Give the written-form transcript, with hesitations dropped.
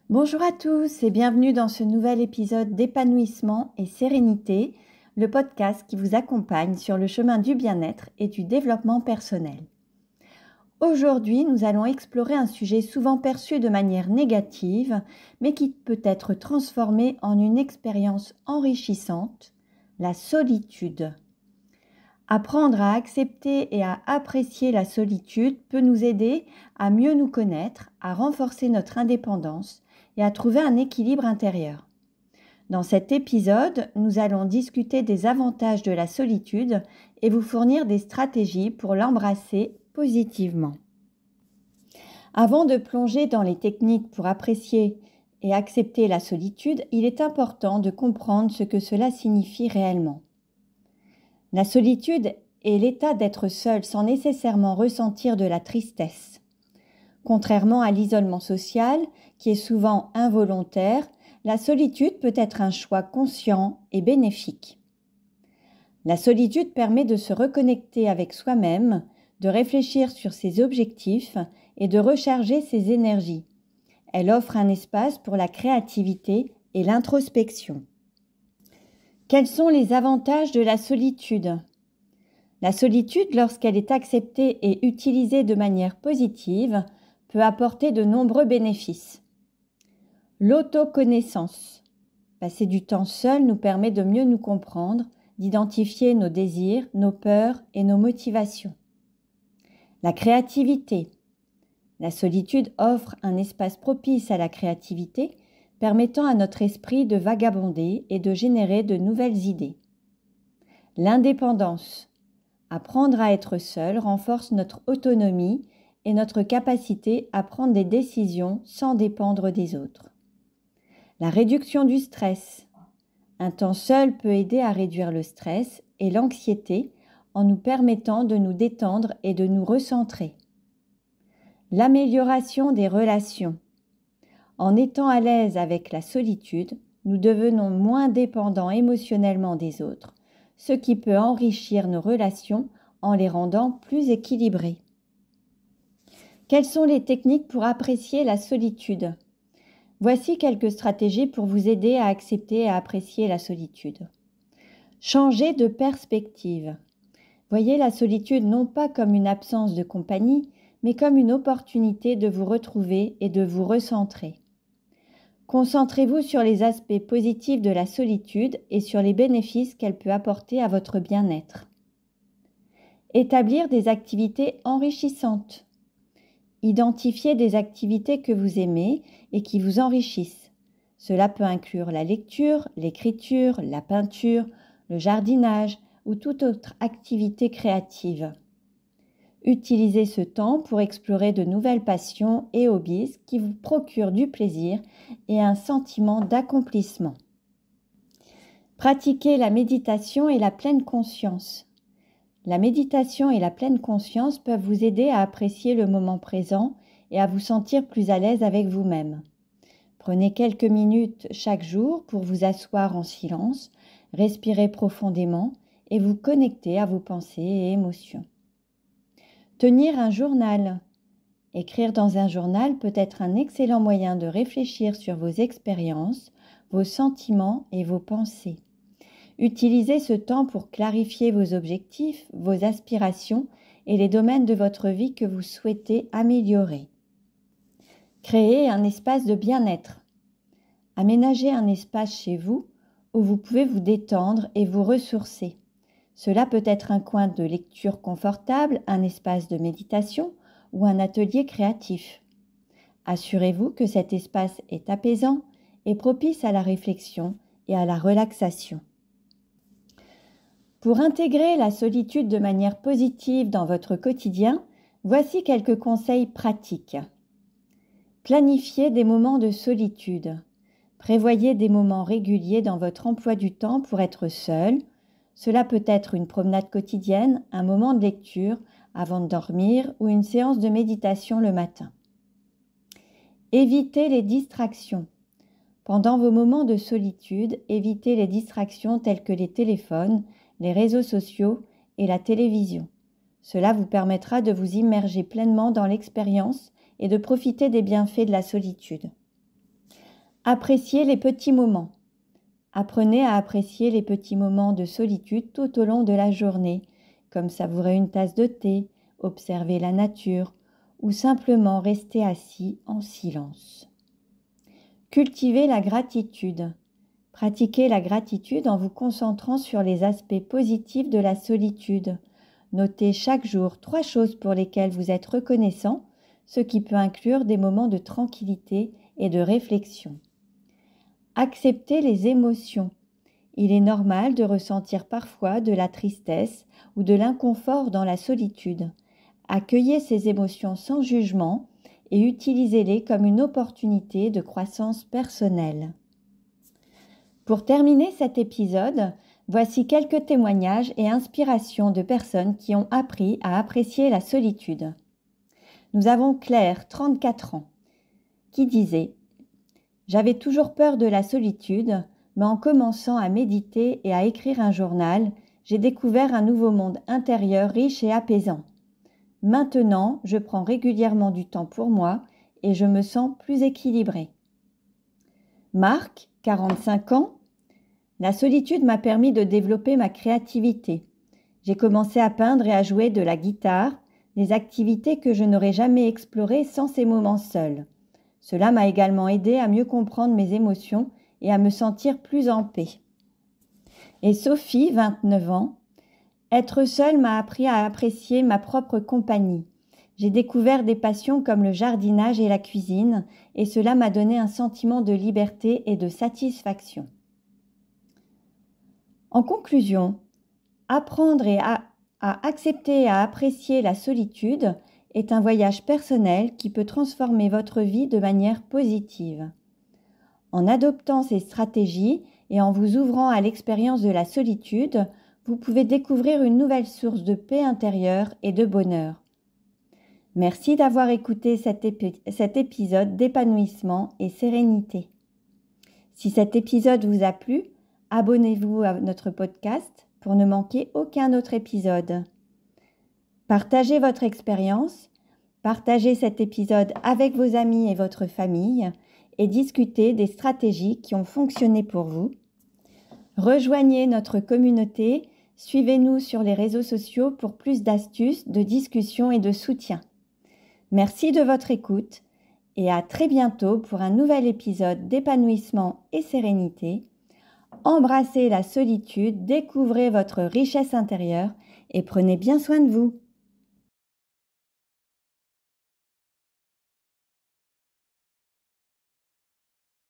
Bonjour à tous et bienvenue dans ce nouvel épisode d'Épanouissement et Sérénité, le podcast qui vous accompagne sur le chemin du bien-être et du développement personnel. Aujourd'hui, nous allons explorer un sujet souvent perçu de manière négative, mais qui peut être transformé en une expérience enrichissante, la solitude. Apprendre à accepter et à apprécier la solitude peut nous aider à mieux nous connaître, à renforcer notre indépendance et à trouver un équilibre intérieur. Dans cet épisode, nous allons discuter des avantages de la solitude et vous fournir des stratégies pour l'embrasser positivement. Avant de plonger dans les techniques pour apprécier et accepter la solitude, il est important de comprendre ce que cela signifie réellement. La solitude est l'état d'être seul sans nécessairement ressentir de la tristesse. Contrairement à l'isolement social, qui est souvent involontaire, la solitude peut être un choix conscient et bénéfique. La solitude permet de se reconnecter avec soi-même, de réfléchir sur ses objectifs et de recharger ses énergies. Elle offre un espace pour la créativité et l'introspection. Quels sont les avantages de la solitude ? La solitude, lorsqu'elle est acceptée et utilisée de manière positive, peut apporter de nombreux bénéfices. L'autoconnaissance. Passer du temps seul nous permet de mieux nous comprendre, d'identifier nos désirs, nos peurs et nos motivations. La créativité. La solitude offre un espace propice à la créativité, permettant à notre esprit de vagabonder et de générer de nouvelles idées. L'indépendance. Apprendre à être seul renforce notre autonomie et notre capacité à prendre des décisions sans dépendre des autres. La réduction du stress. Un temps seul peut aider à réduire le stress et l'anxiété en nous permettant de nous détendre et de nous recentrer. L'amélioration des relations. En étant à l'aise avec la solitude, nous devenons moins dépendants émotionnellement des autres, ce qui peut enrichir nos relations en les rendant plus équilibrées. Quelles sont les techniques pour apprécier la solitude ? Voici quelques stratégies pour vous aider à accepter et à apprécier la solitude. Changer de perspective. Voyez la solitude non pas comme une absence de compagnie, mais comme une opportunité de vous retrouver et de vous recentrer. Concentrez-vous sur les aspects positifs de la solitude et sur les bénéfices qu'elle peut apporter à votre bien-être. Établir des activités enrichissantes. Identifiez des activités que vous aimez et qui vous enrichissent. Cela peut inclure la lecture, l'écriture, la peinture, le jardinage ou toute autre activité créative. Utilisez ce temps pour explorer de nouvelles passions et hobbies qui vous procurent du plaisir et un sentiment d'accomplissement. Pratiquez la méditation et la pleine conscience. La méditation et la pleine conscience peuvent vous aider à apprécier le moment présent et à vous sentir plus à l'aise avec vous-même. Prenez quelques minutes chaque jour pour vous asseoir en silence, respirer profondément et vous connecter à vos pensées et émotions. Tenir un journal. Écrire dans un journal peut être un excellent moyen de réfléchir sur vos expériences, vos sentiments et vos pensées. Utilisez ce temps pour clarifier vos objectifs, vos aspirations et les domaines de votre vie que vous souhaitez améliorer. Créez un espace de bien-être. Aménagez un espace chez vous où vous pouvez vous détendre et vous ressourcer. Cela peut être un coin de lecture confortable, un espace de méditation ou un atelier créatif. Assurez-vous que cet espace est apaisant et propice à la réflexion et à la relaxation. Pour intégrer la solitude de manière positive dans votre quotidien, voici quelques conseils pratiques. Planifiez des moments de solitude. Prévoyez des moments réguliers dans votre emploi du temps pour être seul. Cela peut être une promenade quotidienne, un moment de lecture avant de dormir ou une séance de méditation le matin. Évitez les distractions. Pendant vos moments de solitude, évitez les distractions telles que les téléphones, les réseaux sociaux et la télévision. Cela vous permettra de vous immerger pleinement dans l'expérience et de profiter des bienfaits de la solitude. Appréciez les petits moments. Apprenez à apprécier les petits moments de solitude tout au long de la journée, comme savourer une tasse de thé, observer la nature ou simplement rester assis en silence. Cultivez la gratitude. Pratiquez la gratitude en vous concentrant sur les aspects positifs de la solitude. Notez chaque jour 3 choses pour lesquelles vous êtes reconnaissant, ce qui peut inclure des moments de tranquillité et de réflexion. Acceptez les émotions. Il est normal de ressentir parfois de la tristesse ou de l'inconfort dans la solitude. Accueillez ces émotions sans jugement et utilisez-les comme une opportunité de croissance personnelle. Pour terminer cet épisode, voici quelques témoignages et inspirations de personnes qui ont appris à apprécier la solitude. Nous avons Claire, 34 ans, qui disait « J'avais toujours peur de la solitude, mais en commençant à méditer et à écrire un journal, j'ai découvert un nouveau monde intérieur riche et apaisant. Maintenant, je prends régulièrement du temps pour moi et je me sens plus équilibrée. » Marc, 45 ans, la solitude m'a permis de développer ma créativité. J'ai commencé à peindre et à jouer de la guitare, des activités que je n'aurais jamais explorées sans ces moments seuls. Cela m'a également aidé à mieux comprendre mes émotions et à me sentir plus en paix. Et Sophie, 29 ans, être seule m'a appris à apprécier ma propre compagnie. J'ai découvert des passions comme le jardinage et la cuisine, et cela m'a donné un sentiment de liberté et de satisfaction. En conclusion, apprendre à accepter et à apprécier la solitude est un voyage personnel qui peut transformer votre vie de manière positive. En adoptant ces stratégies et en vous ouvrant à l'expérience de la solitude, vous pouvez découvrir une nouvelle source de paix intérieure et de bonheur. Merci d'avoir écouté cet épisode d'épanouissement et sérénité. Si cet épisode vous a plu, abonnez-vous à notre podcast pour ne manquer aucun autre épisode. Partagez votre expérience, partagez cet épisode avec vos amis et votre famille et discutez des stratégies qui ont fonctionné pour vous. Rejoignez notre communauté, suivez-nous sur les réseaux sociaux pour plus d'astuces, de discussions et de soutien. Merci de votre écoute et à très bientôt pour un nouvel épisode d'épanouissement et sérénité. Embrassez la solitude, découvrez votre richesse intérieure et prenez bien soin de vous.